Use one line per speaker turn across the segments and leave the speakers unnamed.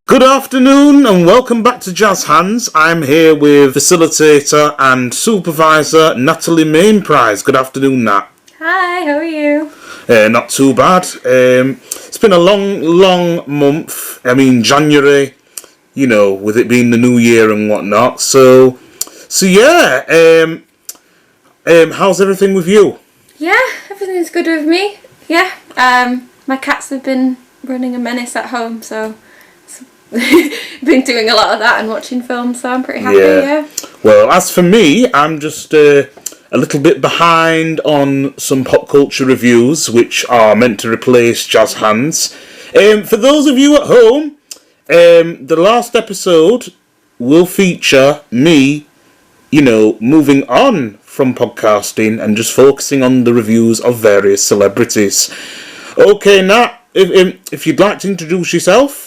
Good afternoon and welcome back to JazzHandz. I'm here with facilitator and supervisor Natalie Mainprize. Good afternoon, Nat.
Hi, how are you?
Not too bad. It's been a long month. I mean, January, you know, with it being the new year and whatnot. So yeah. How's everything with you?
Yeah, everything's good with me. Yeah. My cats have been running a menace at home, so been doing a lot of that and watching films, so I'm pretty happy, yeah.
Well, as for me, I'm just a little bit behind on some pop culture reviews, which are meant to replace JazzHandz. For those of you at home, the last episode will feature me, you know, moving on from podcasting and just focusing on the reviews of various celebrities. Okay, Nat, if you'd like to introduce yourself.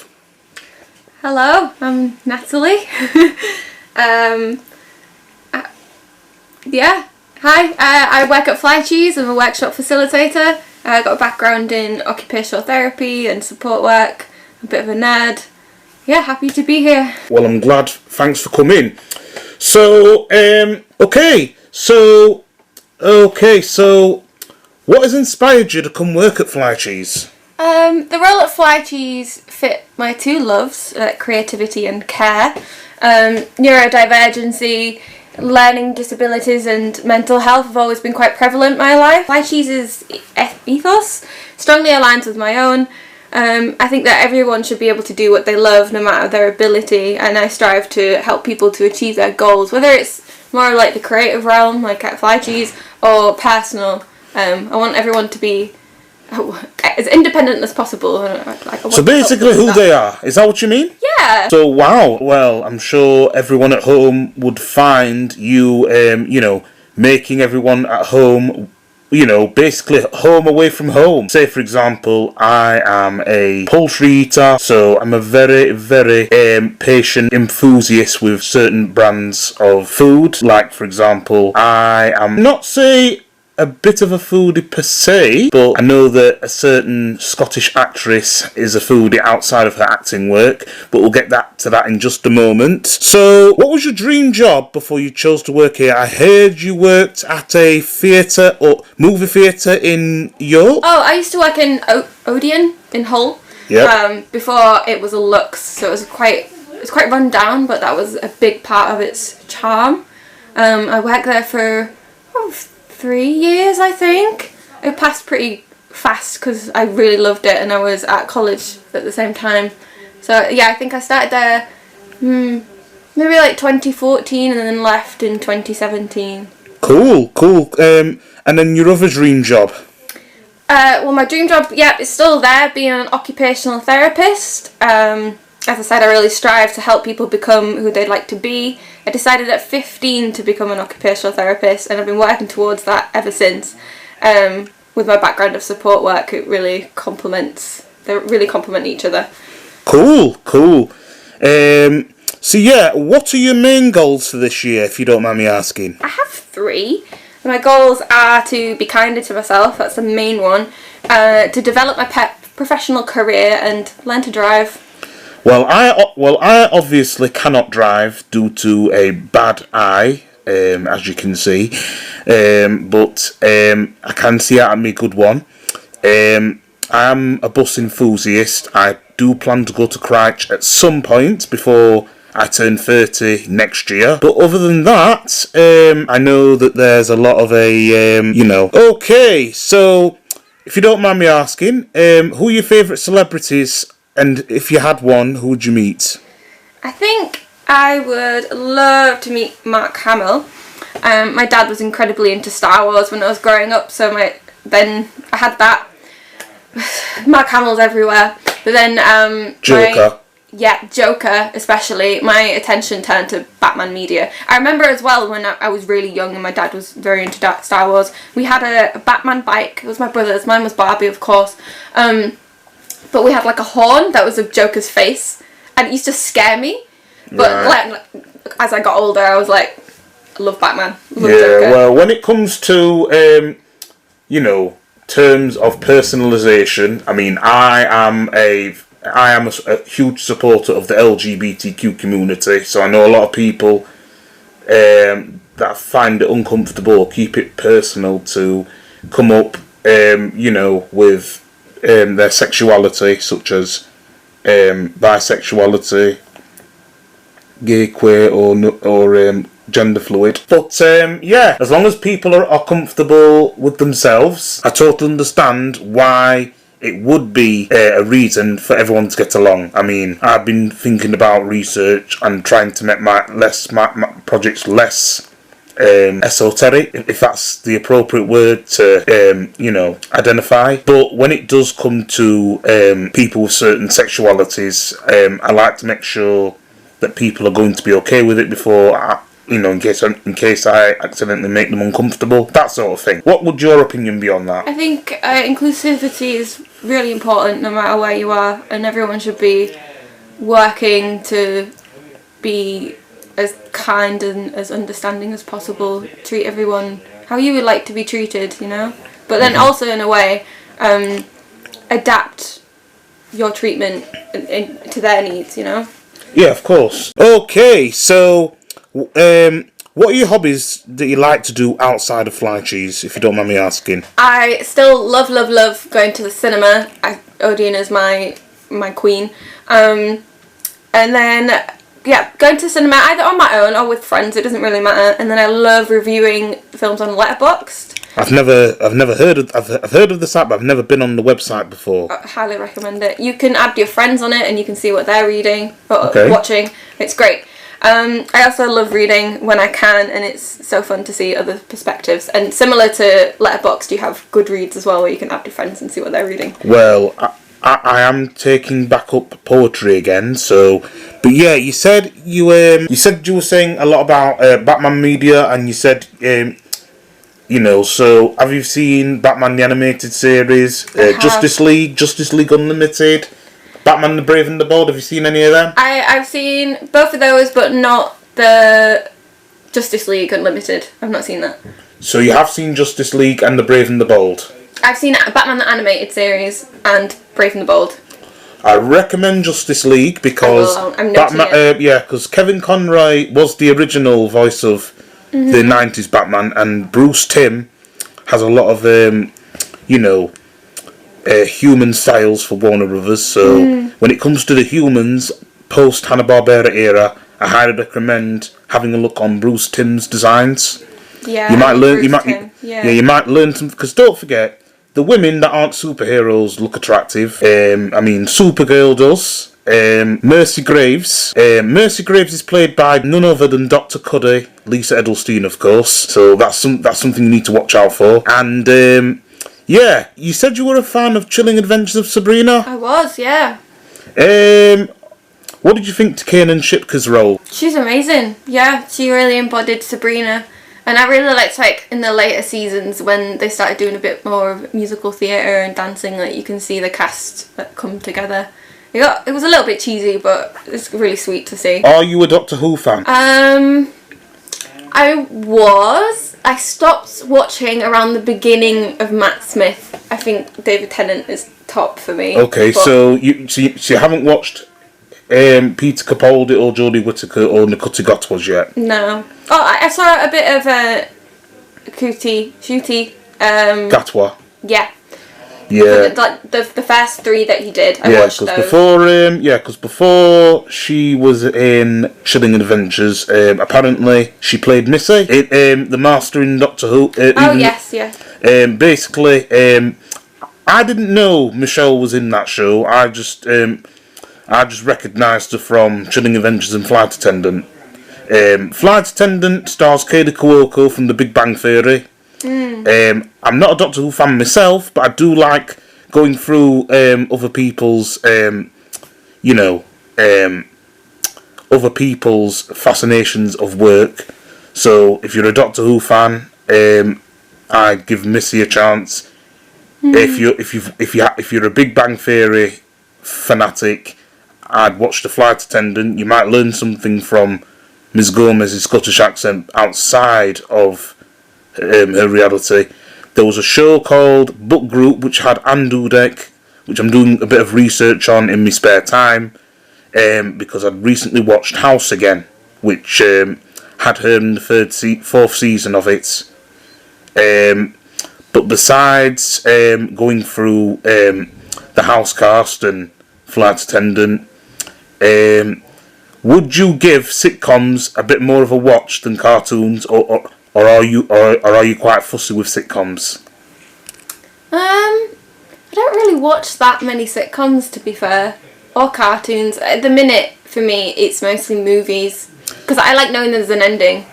Hello, I'm Natalie. Hi, I work at Flycheese. I'm a workshop facilitator. I got a background in occupational therapy and support work. I'm a bit of a nerd. Yeah, happy to be here.
Well, I'm glad. Thanks for coming. So, what has inspired you to come work at Flycheese?
The role at Flycheese fit my two loves, creativity and care. Neurodivergency, learning disabilities and mental health have always been quite prevalent in my life. Flycheese's ethos strongly aligns with my own. I think that everyone should be able to do what they love no matter their ability, and I strive to help people to achieve their goals, whether it's more like the creative realm, like at Flycheese, or personal. I want everyone to be as independent as possible.
So basically who they are, is that what you mean?
Yeah.
So wow, well, I'm sure everyone at home would find you, making everyone at home, basically home away from home. Say for example, I am a poultry eater, so I'm a very, very patient enthusiast with certain brands of food. Like for example, I am not say a bit of a foodie per se, but I know that a certain Scottish actress is a foodie outside of her acting work, but we'll get to that in just a moment. So, what was your dream job before you chose to work here? I heard you worked at a theatre or movie theatre in York.
Oh, I used to work in Odeon in Hull.
Yeah.
Before it was a Lux, so it was quite run down, but that was a big part of its charm. I worked there for 3 years, I think. It passed pretty fast because I really loved it and I was at college at the same time. So yeah, I think I started there maybe like 2014 and then left in 2017. Cool.
And then your other dream job?
Well, my dream job, is still there, being an occupational therapist. As I said, I really strive to help people become who they'd like to be. I decided at 15 to become an occupational therapist, and I've been working towards that ever since. With my background of support work, they really complement each other.
Cool. So yeah, what are your main goals for this year, if you don't mind me asking?
I have 3. My goals are to be kinder to myself, that's the main one, to develop my professional career and learn to drive.
Well, I obviously cannot drive due to a bad eye, as you can see, but I can see out of me good one. I'm a bus enthusiast. I do plan to go to Christchurch at some point before I turn 30 next year. But other than that, I know that there's a lot of Okay, so if you don't mind me asking, who are your favourite celebrities? And if you had one, who would you meet?
I think I would love to meet Mark Hamill. My dad was incredibly into Star Wars when I was growing up, so then I had that. Mark Hamill's everywhere. But then
Joker.
Joker especially, my attention turned to Batman media. I remember as well when I was really young and my dad was very into Star Wars, we had a Batman bike. It was my brother's, mine was Barbie of course, but we had like a horn that was of Joker's face, and it used to scare me, but like as I got older I was like, I love Batman, love Joker.
Well, when it comes to terms of personalisation, I mean, I am a huge supporter of the LGBTQ community, so I know a lot of people that find it uncomfortable or keep it personal to come up, with their sexuality, such as bisexuality, gay, queer, or gender fluid. But as long as people are comfortable with themselves, I totally understand why it would be a reason for everyone to get along. I mean, I've been thinking about research and trying to make my projects less esoteric, if that's the appropriate word to identify. But when it does come to people with certain sexualities, I like to make sure that people are going to be okay with it before in case I accidentally make them uncomfortable, that sort of thing. What would your opinion be on that?
I think inclusivity is really important no matter where you are, and everyone should be working to be as kind and as understanding as possible, treat everyone how you would like to be treated, but then also in a way adapt your treatment to their needs,
Yeah, of course. Okay, so what are your hobbies that you like to do outside of Flycheese, if you don't mind me asking?
I still love going to the cinema. Odeon is my queen. And then, going to the cinema either on my own or with friends, it doesn't really matter. And then I love reviewing films on Letterboxd. I've
heard of the site, but I've never been on the website before.
I highly recommend it. You can add your friends on it and you can see what they're reading or watching. It's great. I also love reading when I can, and it's so fun to see other perspectives. And similar to Letterboxd, you have Goodreads as well, where you can add your friends and see what they're reading.
Well, I am taking back up poetry again. So, but yeah, you said you were saying a lot about Batman media, and you said So have you seen Batman the Animated Series, Justice League Unlimited? Batman the Brave and the Bold, have you seen any of them?
I've seen both of those, but not the Justice League Unlimited. I've not seen that.
So you have seen Justice League and the Brave and the Bold?
I've seen Batman the Animated Series and Brave and the Bold.
I recommend Justice League because because Kevin Conroy was the original voice of the 90s Batman, and Bruce Timm has a lot of human styles for Warner Brothers, so when it comes to the humans post Hanna-Barbera era, I highly recommend having a look on Bruce Timm's designs.
Yeah,
you might learn something, because don't forget, the women that aren't superheroes look attractive. Supergirl does. Mercy Graves. Mercy Graves is played by none other than Dr. Cuddy, Lisa Edelstein, of course. So that's something you need to watch out for. And you said you were a fan of Chilling Adventures of Sabrina.
I was, yeah.
What did you think to Kanan Shipka's role?
She's amazing. Yeah, she really embodied Sabrina. And I really liked, in the later seasons when they started doing a bit more of musical theatre and dancing, you can see the cast come together. It was a little bit cheesy, but it's really sweet to see.
Are you a Doctor Who fan?
I was. I stopped watching around the beginning of Matt Smith. I think David Tennant is top for me.
Okay, so you haven't watched Peter Capaldi or Jodie Whittaker or Ncuti Gatwas yet?
No. Oh, I saw a bit of Ncuti
Gatwa.
Yeah.
Yeah.
The first three that he did, I watched those.
Because before she was in Chilling Adventures, apparently she played Missy in The Master in Doctor Who.
Yes.
Basically, I didn't know Michelle was in that show. I just recognised her from Chilling Adventures and Flight Attendant. Flight Attendant stars Katie Cuoco from The Big Bang Theory. I'm not a Doctor Who fan myself, but I do like going through other people's other people's fascinations of work. So if you're a Doctor Who fan, I'd give Missy a chance. If you're a Big Bang Theory fanatic, I'd watch The Flight Attendant. You might learn something from Ms. Gomez's Scottish accent outside of her reality. There was a show called Book Group which had Anne Dudek, which I'm doing a bit of research on in my spare time, because I'd recently watched House again, which had her in the fourth season of it. But besides going through the House cast and Flight Attendant, would you give sitcoms a bit more of a watch than cartoons, or are you quite fussy with sitcoms?
I don't really watch that many sitcoms, to be fair, or cartoons. At the minute, for me, it's mostly movies, because I like knowing there's an ending.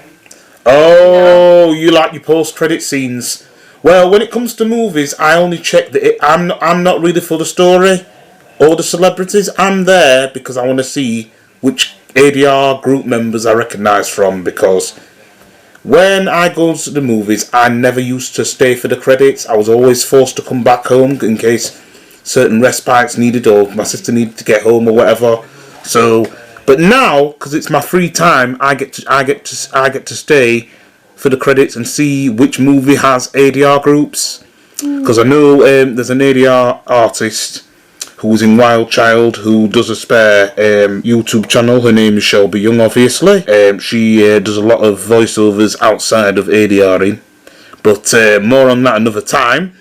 Oh, you like your post-credit scenes. Well, when it comes to movies, I only check that I'm not really for the story or the celebrities. I'm there because I want to see which ADR group members I recognise from, because when I go to the movies, I never used to stay for the credits. I was always forced to come back home in case certain respites needed, or my sister needed to get home or whatever. So, but now, because it's my free time, I get to stay for the credits and see which movie has ADR groups. Because I know there's an ADR artist who was in Wild Child, who does a spare YouTube channel. Her name is Shelby Young, obviously. She does a lot of voiceovers outside of ADRing. But more on that another time.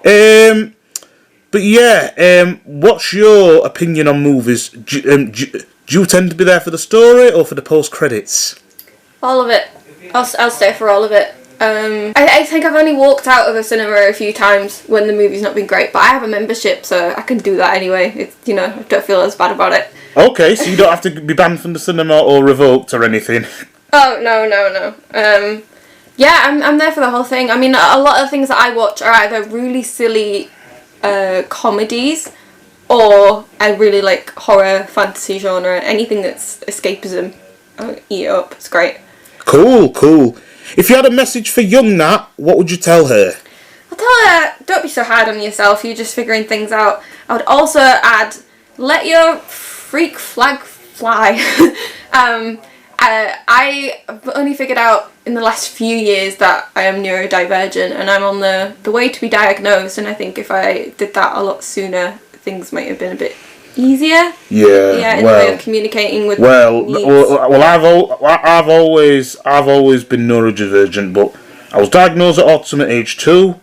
But yeah, what's your opinion on movies? Do you tend to be there for the story or for the post-credits?
All of it. I'll stay for all of it. I think I've only walked out of a cinema a few times when the movie's not been great, but I have a membership, so I can do that anyway. It's, I don't feel as bad about it.
Okay, so you don't have to be banned from the cinema or revoked or anything.
Oh, no. Yeah, I'm there for the whole thing. I mean, a lot of things that I watch are either really silly comedies, or I really like horror, fantasy genre, anything that's escapism. I'll eat it up. It's great.
Cool. If you had a message for young Nat, what would you tell her?
I'll tell her, don't be so hard on yourself, you're just figuring things out. I would also add, let your freak flag fly. I've only figured out in the last few years that I am neurodivergent, and I'm on the way to be diagnosed, and I think if I did that a lot sooner, things might have been a bit easier. Yeah, in the way of communicating with needs.
I've always been neurodivergent, but I was diagnosed at autism at age 2.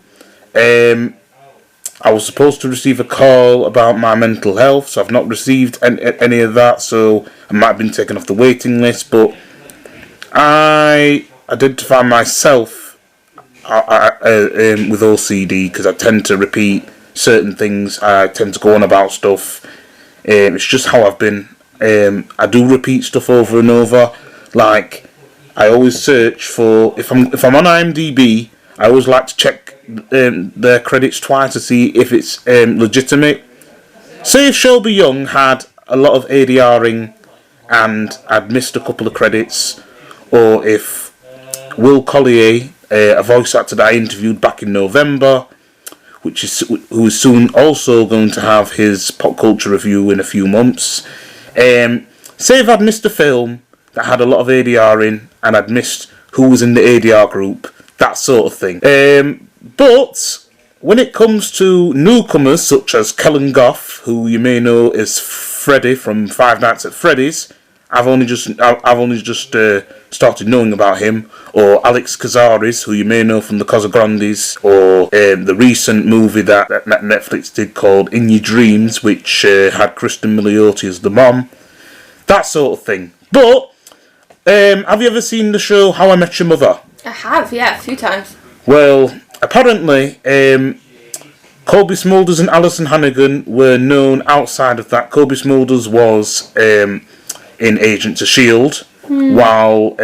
I was supposed to receive a call about my mental health, so I've not received any of that, so I might have been taken off the waiting list, but I identify myself with OCD because I tend to repeat certain things. I tend to go on about stuff. It's just how I've been. I do repeat stuff over and over. Like, I always search for, if I'm on IMDb, I always like to check their credits twice to see if it's legitimate. Say if Shelby Young had a lot of ADRing and I'd missed a couple of credits, or if Will Collier, a voice actor that I interviewed back in November, who is soon also going to have his pop culture review in a few months. Say if I'd missed a film that had a lot of ADR in, and I'd missed who was in the ADR group, that sort of thing. But when it comes to newcomers such as Kellen Goff, who you may know as Freddy from Five Nights at Freddy's, I've only just started knowing about him, or Alex Cazares, who you may know from the Casagrandes, or the recent movie that Netflix did called In Your Dreams, which had Kristen Milioti as the mom, that sort of thing. But have you ever seen the show How I Met Your Mother?
I have, yeah, a few times.
Well, apparently, Colby Smulders and Alison Hannigan were known outside of that. Colby Smulders was in Agents of S.H.I.E.L.D., while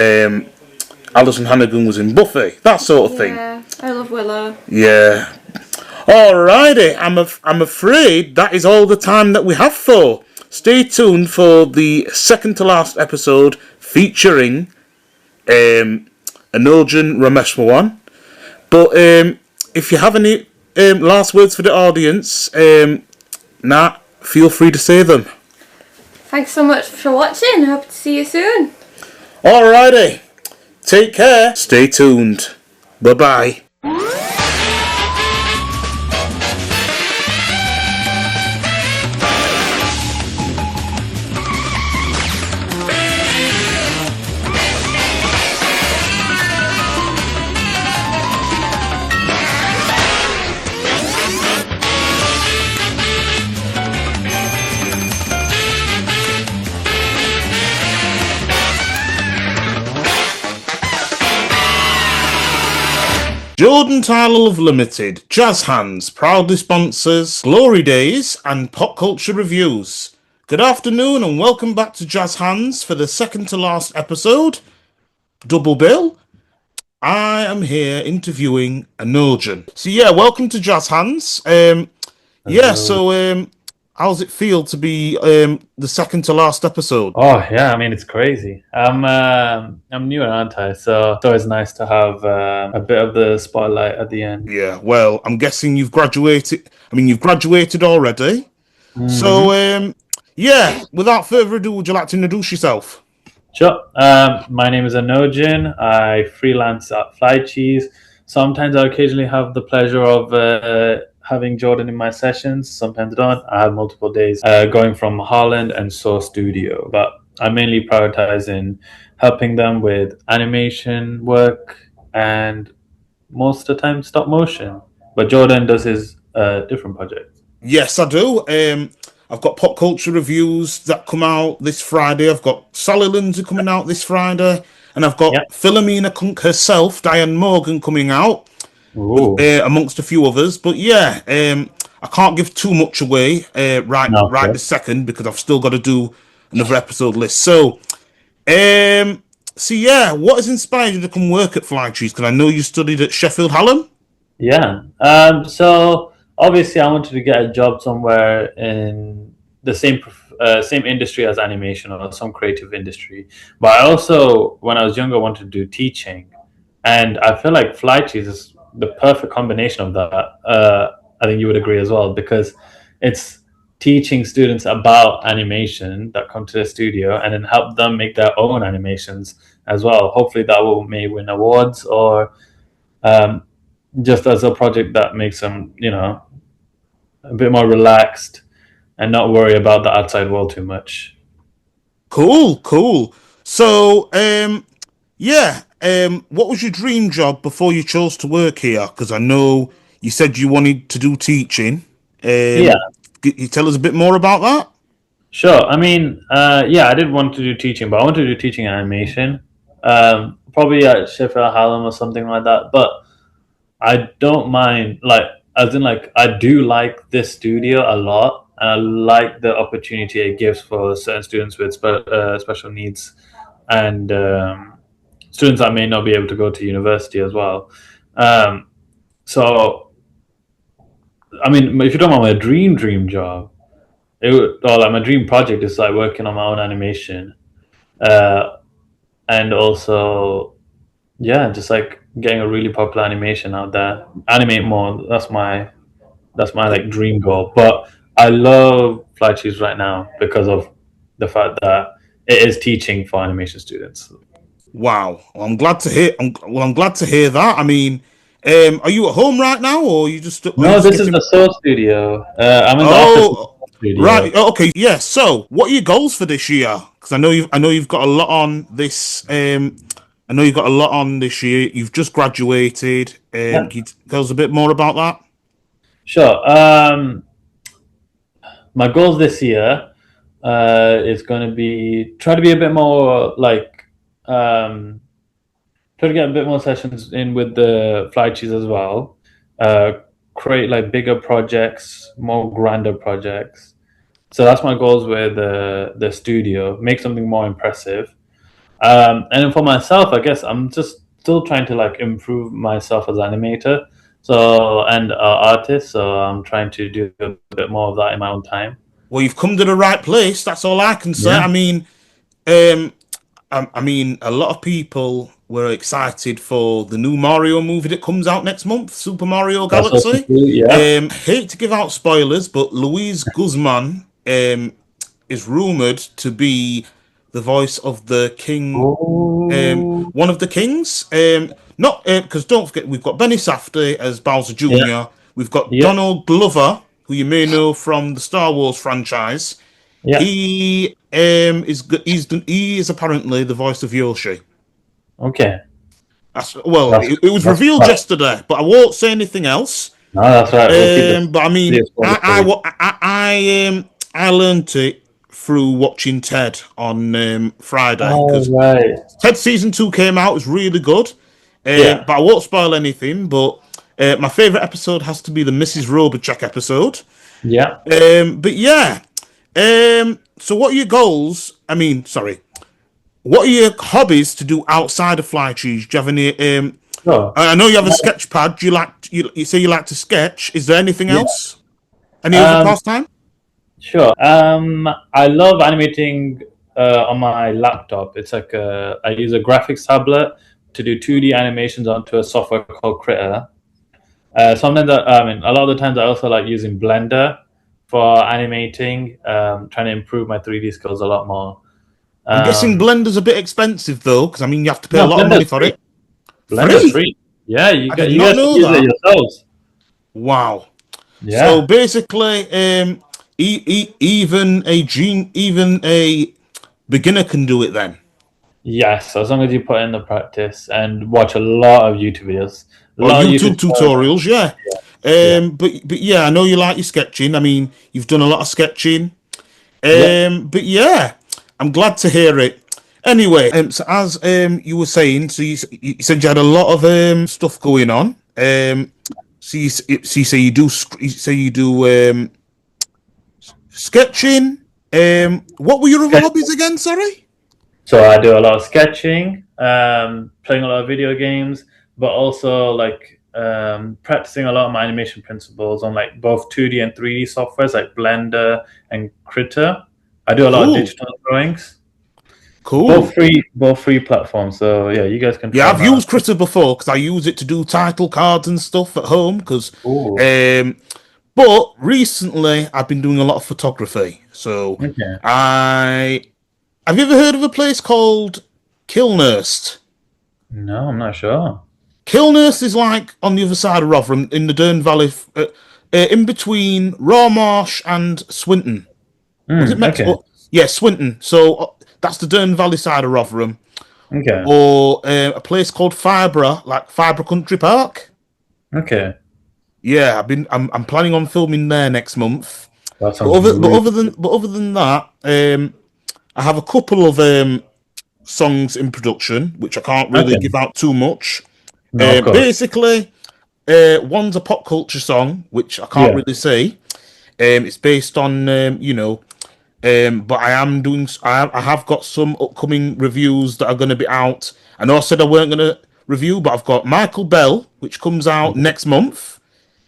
Alison Hannigan was in Buffy, that sort of thing.
Yeah, I love Willow.
Yeah. Alrighty, I'm afraid that is all the time that we have for. stay tuned for the second to last episode featuring Anojan Rameswaran. But if you have any last words for the audience, Nat, feel free to say them.
Thanks so much for watching. Hope to see you soon.
Alrighty. Take care. Stay tuned. Bye-bye. Jordan Tyler Love Limited, JazzHandz proudly sponsors Glory Days and Pop Culture Reviews. Good afternoon and welcome back to JazzHandz for the second to last episode. Double bill. I am here interviewing Anojan. So yeah, welcome to JazzHandz. How's it feel to be the second to last episode?
Oh yeah, I mean it's crazy. I'm new, aren't I? So it's always nice to have a bit of the spotlight at the end.
Yeah, well, I'm guessing you've graduated. You've graduated already. Mm-hmm. So without further ado, would you like to introduce yourself?
Sure. My name is Anojan. I freelance at Flycheese. Sometimes I occasionally have the pleasure of having Jordan in my sessions. Sometimes I don't. I have multiple days going from Holland and Source Studio, but I mainly prioritize in helping them with animation work and most of the time stop motion. But Jordan does his different projects.
Yes, I do. I've got Pop Culture Reviews that come out this Friday. I've got Sally Lindsay coming out this Friday. And I've got Philomena Kunk herself, Diane Morgan, coming out. Amongst a few others. But yeah, I can't give too much away right this second because I've still got to do another episode list. So what has inspired you to come work at Flycheese? Because I know you studied at Sheffield Hallam.
Yeah. So obviously I wanted to get a job somewhere in the same industry as animation or some creative industry. But I also, when I was younger, wanted to do teaching. And I feel like Flycheese is the perfect combination of that. I think you would agree as well, because it's teaching students about animation that come to the studio and then help them make their own animations as well. Hopefully that may win awards or just as a project that makes them, a bit more relaxed and not worry about the outside world too much.
Cool. So, what was your dream job before you chose to work here? Because I know you said you wanted to do teaching. Can you tell us a bit more about that?
Sure. I mean, I did want to do teaching, but I wanted to do teaching animation. Probably at Sheffield Hallam or something like that. But I don't mind, I do like this studio a lot, and I like the opportunity it gives for certain students with special needs and students that may not be able to go to university as well. So, I mean, if you're talking about my dream job, my dream project is like working on my own animation, and also, just like getting a really popular animation out there, animate more. That's my like dream goal. But I love Flycheese right now because of the fact that it is teaching for animation students.
Wow, well, I'm glad to hear. I'm glad to hear that. I mean, are you at home right now, or are you just?
No, this is the Source Studio. I'm in the office. Studio.
Right. Okay. Yeah. So, what are your goals for this year? Because I know you've got a lot on this. I know you've got a lot on this year. You've just graduated. Can you tell us a bit more about that?
Sure. My goals this year is going to be try to be a bit more try to get a bit more sessions in with the Flycheese as well. Create like bigger projects, more grander projects. So that's my goals with the studio. Make something more impressive. And then for myself, I guess I'm just still trying to like improve myself as an animator. So and artist. So I'm trying to do a bit more of that in my own time.
Well, you've come to the right place. That's all I can say.
Yeah.
I mean, a lot of people were excited for the new Mario movie that comes out next month, Super Mario
That's also
Galaxy.
cool. Yeah.
Hate to give out spoilers, but Luis Guzman is rumored to be the voice of the king,
Oh.
one of the kings. Not because don't forget we've got Benny Safdie as Bowser
Yeah.
Jr. We've got
Yeah.
Donald Glover, who you may know from the Star Wars franchise.
Yeah.
He is apparently the voice of Yoshi.
Okay. That's
It was
that's
revealed
right.
yesterday, but I won't say anything else.
No, that's right. We'll keep it.
But I mean,
See spoilers for you.
I learned it through watching Ted on Friday
Oh
because
right.
Ted season 2 came out. It was really good.
Yeah.
But I won't spoil anything. But my favorite episode has to be the Mrs. Robotech episode.
Yeah.
But yeah. So what are your goals? I mean, sorry. What are your hobbies to do outside of Flycheese? Do you have any?
Sure.
I know you have a sketch pad. You say you like to sketch. Is there anything
Yeah.
else? Any other
Um,
pastime?
Sure. I love animating on my laptop. It's like I use a graphics tablet to do 2D animations onto a software called Critter. Sometimes, a lot of the times, I also like using Blender for animating, trying to improve my 3D skills a lot more.
I'm guessing Blender's a bit expensive though, because I mean you have to pay a
No,
lot of money
Blender's
for
free.
it.
Blender's
Free?
free. Yeah, you
I did
you
not
guys can
know
use it
that.
yourselves.
Wow. So
Yeah.
basically, even a beginner can do it then.
Yes, as long as you put in the practice and watch a lot of YouTube videos. A
Or
lot of
YouTube
YouTube
tutorials, yeah.
Yeah.
But yeah, I know you like your sketching. I mean, you've done a lot of sketching.
Yeah.
But yeah, I'm glad to hear it. Anyway, so as you were saying, you said you had a lot of stuff going on. So you say you do sketching. What were your other hobbies again? Sorry.
So I do a lot of sketching, playing a lot of video games, but also like practicing a lot of my animation principles on like both 2D and 3D softwares like Blender and Critter. I do a lot of
Cool.
digital drawings.
Cool.
Both free platforms. So yeah, you guys can try
Yeah, I've
them out.
used Critter before because I use it to do title cards and stuff at home.
Ooh.
But recently I've been doing a lot of photography. So
Okay.
have you ever heard of a place called Kilnurst?
No, I'm not sure.
Kilnurst is like on the other side of Rotherham in the Dearne Valley, in between Rawmarsh and Swinton. Was it Mex?
Okay.
Oh, yeah, Swinton. So that's the Dearne Valley side of Rotherham.
Okay.
Or a place called Fibra, like Fibra Country Park.
Okay.
Yeah, I'm planning on filming there next month.
That sounds
Other than that, I have a couple of songs in production which I can't really give out too much.
No, of course.
Basically, one's a pop culture song which I can't really say. It's based on but I have got some upcoming reviews that are going to be out. I know I said I weren't going to review, but I've got Michael Bell, which comes out next month.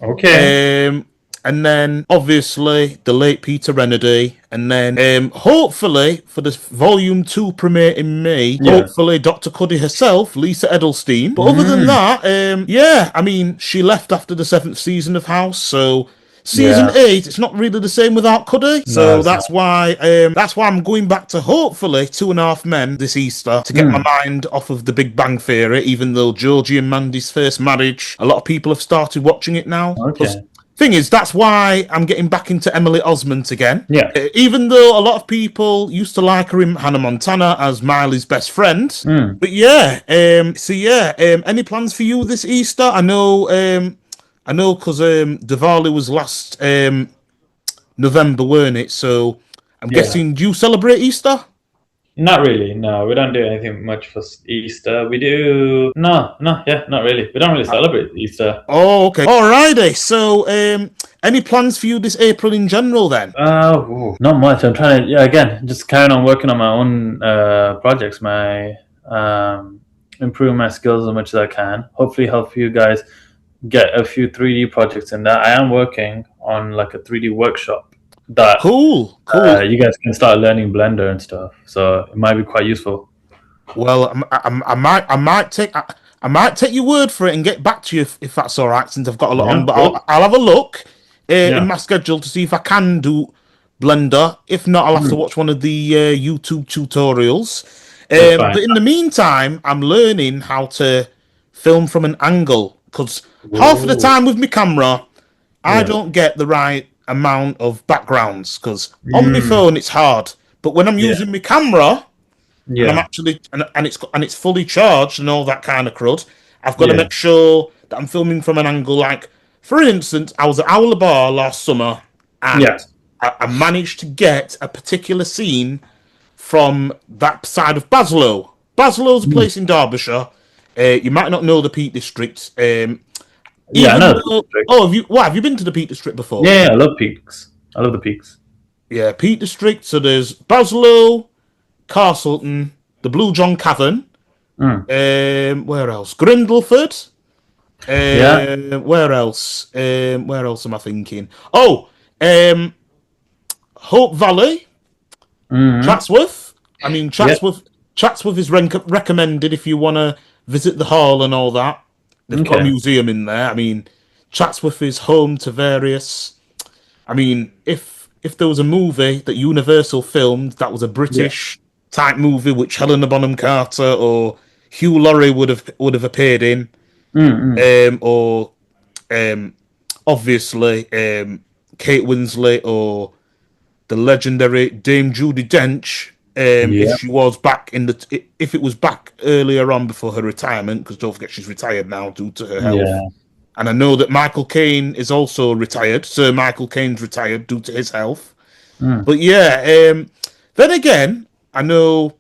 Okay.
And then obviously the late Peter Renedy, and then hopefully for the volume 2 premiere in May, hopefully Dr. Cuddy herself, Lisa Edelstein. But other than that, yeah, I mean she left after the 7th season of House, so season 8, it's not really the same without Cuddy. So that's why I'm going back to hopefully 2.5 Men this Easter to get my mind off of the Big Bang Theory, even though Georgie and Mandy's first marriage, a lot of people have started watching it now.
Okay.
Thing is, that's why I'm getting back into Emily Osment again.
Yeah.
Even though a lot of people used to like her in Hannah Montana as Miley's best friend. But yeah, any plans for you this Easter? I know because Diwali was last November, weren't it? So I'm guessing, do you celebrate Easter?
Not really. No, we don't do anything much for Easter. We do not really. We don't really celebrate Easter.
Oh, okay. Alrighty. So, any plans for you this April in general then?
Not much. I'm trying to again just carrying on working on my own projects, improving my skills as much as I can. Hopefully, help you guys get a few 3D projects in that. I am working on like a 3D workshop. that
Cool, cool.
you guys can start learning Blender and stuff. So it might be quite useful.
Well, I might take your word for it and get back to you if that's all right. Since I've got a lot
Yeah,
on, but
cool.
I'll have a look in
Yeah,
my schedule to see if I can do Blender. If not, I'll have to
mm,
watch one of the YouTube tutorials.
that's fine.
But in the meantime, I'm learning how to film from an angle because half of the
Ooh,
time with my camera, I
yeah.
don't get the right amount of backgrounds because on my
Mm,
phone it's hard. But when I'm
yeah,
using my camera and I'm
yeah,
actually and it's fully charged and all that kind of crud. I've got to
yeah,
make sure that I'm filming from an angle. Like, for instance, I was at Owler Bar last summer,
yeah.
and I managed to get a particular scene from that side of Baslow. Baslow's a
Mm,
place in Derbyshire. You might not know the Peak District.
yeah, I
Even
know the
though,
district.
oh, have you been to the Peak District before?
Yeah, yeah, I love peaks. I love the peaks.
Yeah, Peak District. So there's Baslow, Castleton, the Blue John Cavern.
Mm,
Where else? Grindleford.
yeah.
Where else? Where else am I thinking? Oh, um, Hope Valley,
Mm,
Chatsworth. I mean,
yeah.
Chatsworth is recommended if you want to visit the hall and all that. They've got a
Okay.
museum in there. I mean, Chatsworth is home to various. I mean, if there was a movie that Universal filmed that was a
Yeah.
British type movie, which Helena Bonham Carter or Hugh Laurie would have appeared in,
Mm, mm,
or um, obviously Kate Winslet or the legendary Dame Judi Dench. If
yeah.
she was back if it was back earlier on before her retirement, because don't forget she's retired now due to her health.
Yeah.
And I know that Michael Caine is also retired. Sir Michael Caine's retired due to his health.
Mm,
But yeah, then again, I know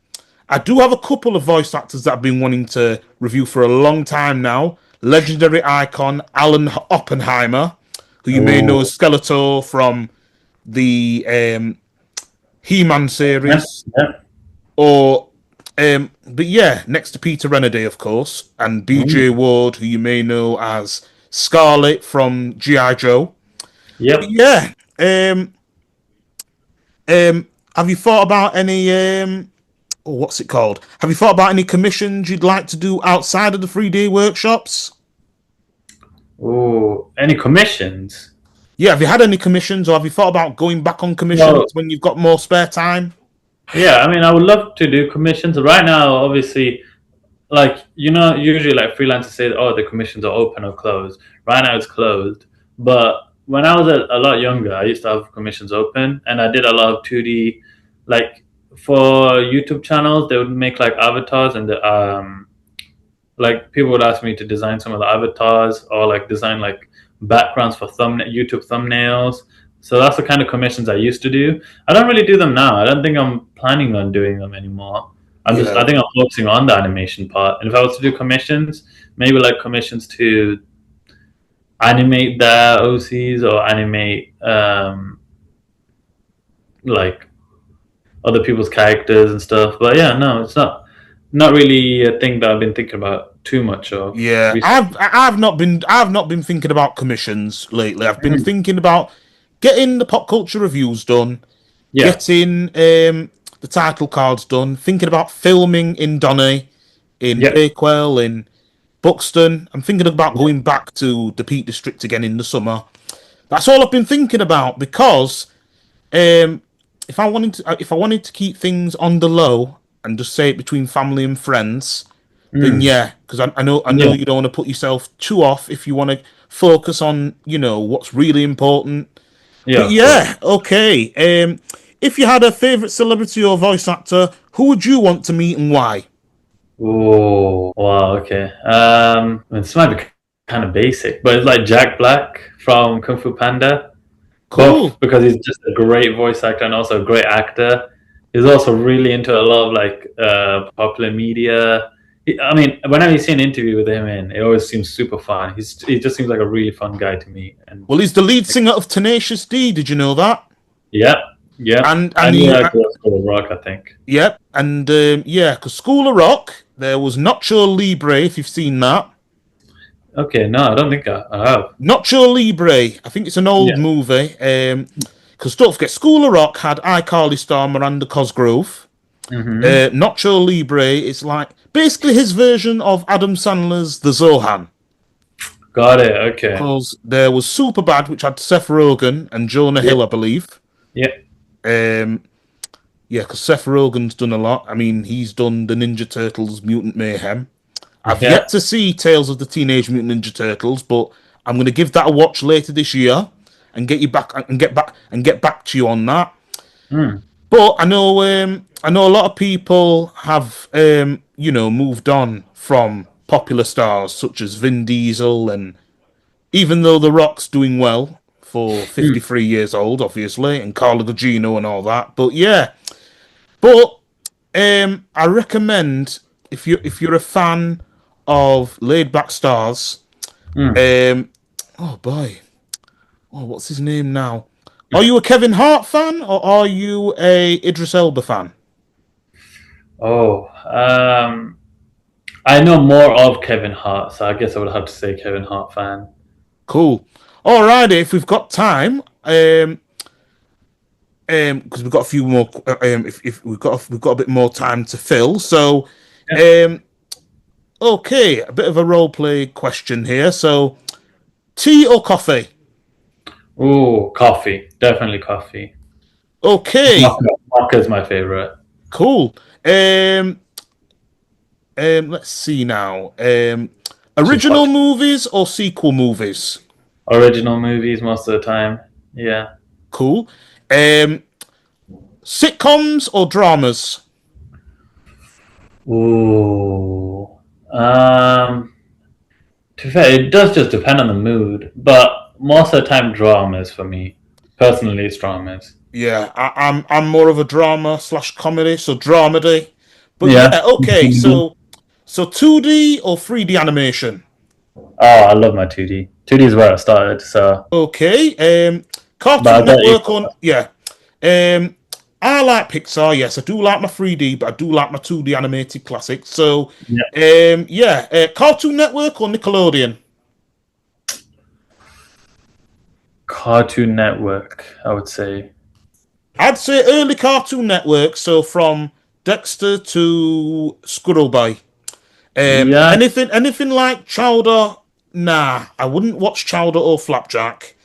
I do have a couple of voice actors that I've been wanting to review for a long time now. Legendary icon Alan Oppenheimer, who you may know
oh.
as Skeletor from the He-Man
Yeah.
series,
Yeah.
or but yeah, next to Peter Renaday, of course, and
Mm,
BJ Ward, who you may know as Scarlet from GI Joe. But
yep.
yeah, have you thought about any what's it called? Have you thought about any commissions you'd like to do outside of the 3D workshops?
Oh, any commissions?
Yeah, have you had any commissions, or have you thought about going back on commissions
Well,
when you've got more spare time?
yeah. I mean, I would love to do commissions. Right now, obviously, like usually like freelancers say, oh, the commissions are open or closed. Right now, it's closed. But when I was a lot younger, I used to have commissions open, and I did a lot of 2D, like for YouTube channels. They would make like avatars, and like people would ask me to design some of the avatars or like design like backgrounds for YouTube thumbnails. So that's the kind of commissions I used to do. I don't really do them now. I don't think I'm planning on doing them anymore.
Yeah,
I think I'm focusing on the animation part. And if I was to do commissions, maybe like commissions to animate the OCs or animate like other people's characters and stuff. But yeah, no, it's not really a thing that I've been thinking about too much of
yeah.
recently.
I've not been thinking about commissions lately. I've been thinking about getting the pop culture reviews done,
Yeah,
getting the title cards done, thinking about filming in Donny, in
yeah,
Bakewell, in Buxton. I'm thinking about
yeah,
going back to the Peak District again in the summer. That's all I've been thinking about because um, if I wanted to keep things on the low and just say it between family and friends, then
mm,
yeah, because I know
yeah,
you don't want to put yourself too off if you want to focus on what's really important.
yeah.
But
Of course.
yeah, okay. If you had a favorite celebrity or voice actor, who would you want to meet and why?
Oh, wow. Okay. This might be kind of basic, but it's like Jack Black from Kung Fu Panda.
Cool.
Both because he's just a great voice actor and also a great actor. He's also really into a lot of like popular media. I mean, whenever you see an interview with him, in it always seems super fun. He just seems like a really fun guy to meet. And
Well, he's the lead singer of Tenacious D. Did you know that?
yeah, yeah,
And
and he
he,
actually was School of Rock, I think.
yep, and yeah, because School of Rock, there was Nacho Libre. If you've seen that,
Okay, no, I don't think I have.
Nacho Libre. I think it's an old
Yeah,
movie. Because don't forget, School of Rock had iCarly star Miranda Cosgrove. Nacho Libre is like basically his version of Adam Sandler's The Zohan.
Got it. Okay.
Because there was Superbad, which had Seth Rogen and Jonah Hill, I believe.
Yeah.
Yeah, because Seth Rogen's done a lot. I mean, he's done the Ninja Turtles Mutant Mayhem. I've yet to see Tales of the Teenage Mutant Ninja Turtles, but I'm going to give that a watch later this year and get back to you on that. But I know a lot of people have moved on from popular stars such as Vin Diesel, and even though The Rock's doing well for 53 years old, obviously, and Carla Gugino and all that. But yeah, I recommend if you're a fan of laid back stars, oh boy, what's his name now? Are you a Kevin Hart fan or are you a Idris Elba fan?
Oh, I know more of Kevin Hart, so I guess I would have to say Kevin Hart fan.
Cool. Alrighty, if we've got time, because we've got a few more. If we've got a bit more time to fill, so okay, a bit of a role play question here. So, tea or coffee?
Ooh, coffee. Definitely coffee.
Okay.
Mocha is my favorite.
Cool. Let's see now. Original movies or sequel movies?
Original movies most of the time. Yeah.
Cool. Sitcoms or dramas?
Ooh. To be fair, it does just depend on the mood, but most of the time dramas for me. Personally, it's dramas.
Yeah, I'm more of a drama / comedy, so dramedy. But yeah okay. So 2D or 3D animation?
Oh, I love my 2D. 2D is where I started. So
okay. Cartoon Network on I like Pixar. Yes, I do like my 3D, but I do like my 2D animated classics. So Cartoon Network or Nickelodeon?
Cartoon Network, I would say.
I'd say early Cartoon Network, so from Dexter to Squirrelboy. Anything like Chowder? Nah, I wouldn't watch Chowder or Flapjack.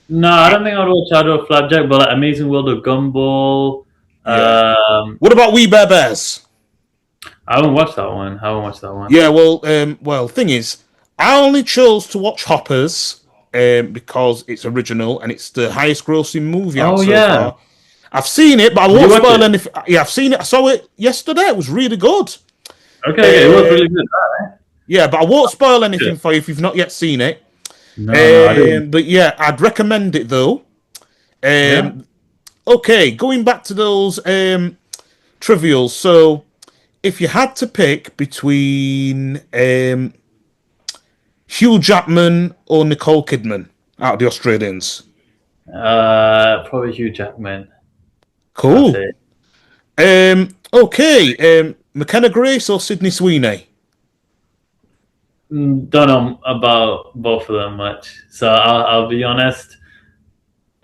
No, I don't think I'd watch Chowder or Flapjack, but like Amazing World of Gumball.
Yeah. What about We Bare Bears?
I haven't watched that one.
Yeah, well, thing is, I only chose to watch Hoppers because it's original and it's the highest grossing movie out so far. I've seen it, but I won't spoil anything. Yeah, I've seen it. I saw it yesterday. It was really good.
Okay, it was really good. Right?
Yeah, but I won't spoil anything for you if you've not yet seen it.
No, I didn't.
But yeah, I'd recommend it though. Okay, going back to those trivials. So, if you had to pick between Hugh Jackman or Nicole Kidman out of the Australians,
probably Hugh Jackman.
Cool. Okay. McKenna Grace or Sydney Sweeney?
Don't know about both of them much, so I'll be honest.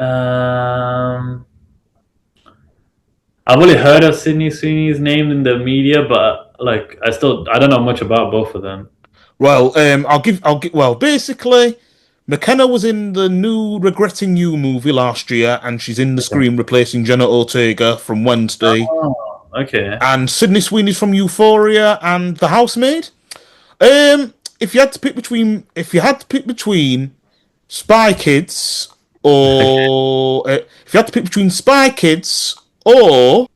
I've only heard of Sydney Sweeney's name in the media, but like I don't know much about both of them.
Well, Well, basically, McKenna was in the new Regretting You movie last year, and she's in the Scream replacing Jenna Ortega from Wednesday.
Oh, okay.
And Sydney Sweeney's from Euphoria and The Housemaid. If you had to pick between Spy Kids or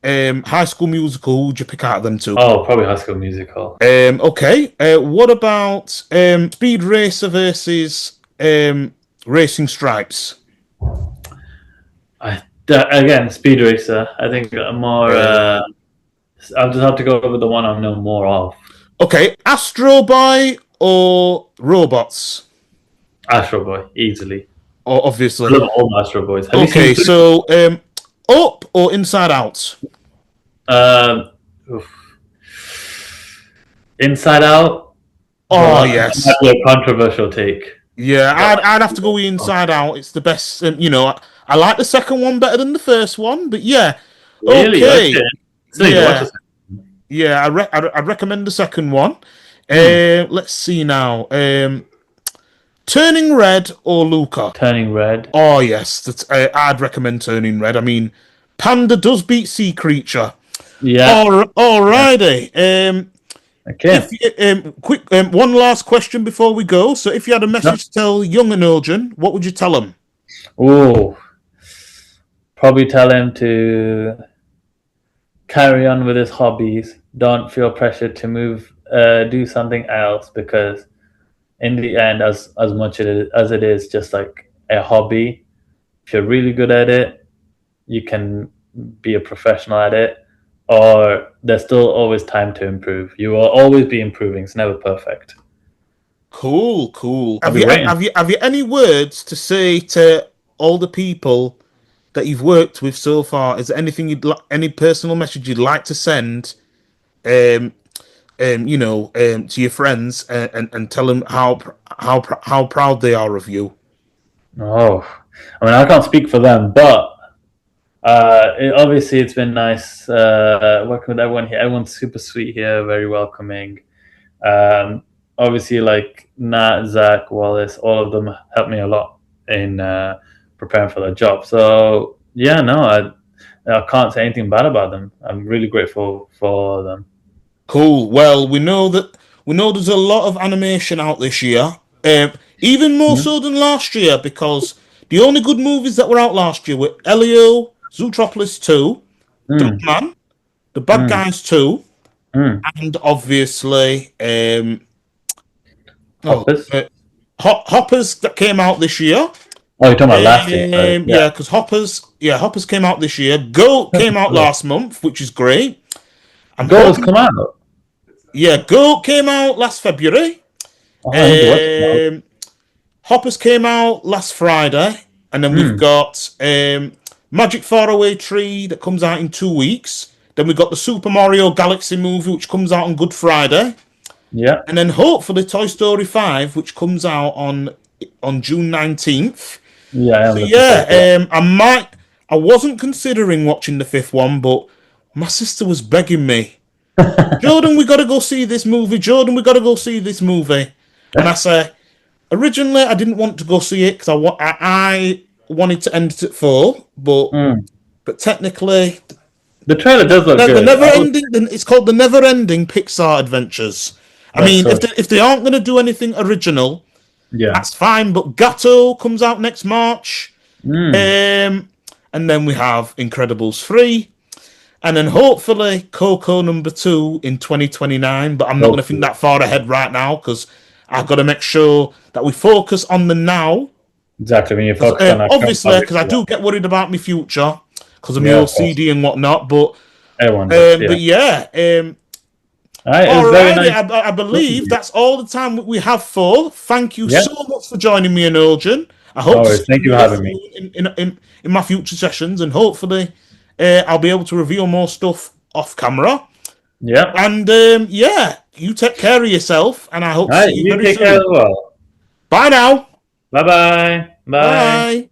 High School Musical, who would you pick out of them two?
Oh, probably High School Musical.
Okay. What about Speed Racer versus Racing Stripes?
Again, Speed Racer. I think more. I'll just have to go with the one I know more of.
Okay, Astro Boy or Robots?
Astro Boy, easily.
Oh, obviously.
I love all Astro Boys.
Okay, so Up or Inside Out?
Inside Out.
Oh, yes.
That's a controversial take.
Yeah, I'd have to go with Inside Out. It's the best. I like the second one better than the first one, but yeah.
Really?
Okay.
Okay. Still need to watch
Yeah.
this.
Yeah, I'd recommend the second one.
Hmm.
Let's see now. Turning Red or Luca?
Turning Red.
Oh yes, I'd recommend Turning Red. I mean, Panda does beat Sea Creature.
Yeah. Yeah.
Alrighty. If
Okay.
quick, one last question before we go. So, if you had a
No.
message to tell young Anojan, what would you tell him?
Ooh. Probably tell him to carry on with his hobbies. Don't feel pressure to do something else, because in the end, as much as it is just like a hobby, if you're really good at it, you can be a professional at it. Or there's still always time to improve. You will always be improving. It's never perfect.
Cool, cool.
I'll
Have
be
you
waiting.
have you any words to say to all the people that you've worked with so far? Is there anything any personal message you'd like to send? Um, to your friends and tell them how proud they are of you.
Oh, I mean, I can't speak for them, but obviously it's been nice working with everyone here. Everyone's super sweet here, very welcoming. Obviously, like Nat, Zach, Wallace, all of them helped me a lot in preparing for the job. So yeah, no, I can't say anything bad about them. I'm really grateful for them.
Cool. Well, we know there's a lot of animation out this year. Even more
Mm,
so than last year because the only good movies that were out last year were Elio, Zootropolis 2,
mm,
Duckman, The Bad
mm,
Guys 2,
mm.
and obviously oh
Hoppers.
Hoppers that came out this year.
Oh, you're talking about last year, sorry. Yeah.
Yeah, because Hoppers came out this year. Goat came out last month, which is great. I'm
Goals
hoping.
come out.
Yeah, Goat came out last February.
Oh, I need to watch it now.
Um, Hoppers came out last Friday, and then we've
Mm,
got Magic Faraway Tree that comes out in 2 weeks. Then we've got the Super Mario Galaxy movie, which comes out on Good Friday,
yeah.
and then hopefully Toy Story 5, which comes out on June 19th.
Yeah, I am
So
looking forward to
yeah, I wasn't considering watching the fifth one, but my sister was begging me,
that.
Jordan, we got to go see this movie. Jordan, we got to go see this movie. And I say, originally, I didn't want to go see it because I wanted to end it at 4,
Mm.
but technically,
The trailer does look
the
good.
never ending. It's called the never ending Pixar Adventures. I
That's
mean,
so.
if they aren't going to do anything original,
Yeah.
that's fine. But Gato comes out next March,
Mm.
and then we have Incredibles 3, and then hopefully Coco #2 in 2029. But I'm not going to think
Hopefully.
that far ahead right now because I've got to make sure that we focus on the now.
Exactly. When you
Because
focus on our current
obviously, because
projects,
I
yeah.
do get worried about my future because of my
Yeah, of course.
OCD and whatnot.
Everyone does. Yeah.
But yeah,
All right. It was very
alrighty.
nice
I
talking to
believe
you.
that's all the time we have for. Thank you
Yeah.
so much for joining me, Anojan. I
No
hope to
worries.
see
Thank you
you
for
more
having me.
soon in my future sessions, and hopefully, I'll be able to reveal more stuff off camera.
Yeah.
And yeah, you take care of yourself, and I hope
All
to see
right.
you
You
very
take care as
soon.
well.
Bye now.
Bye bye. Bye.
Bye.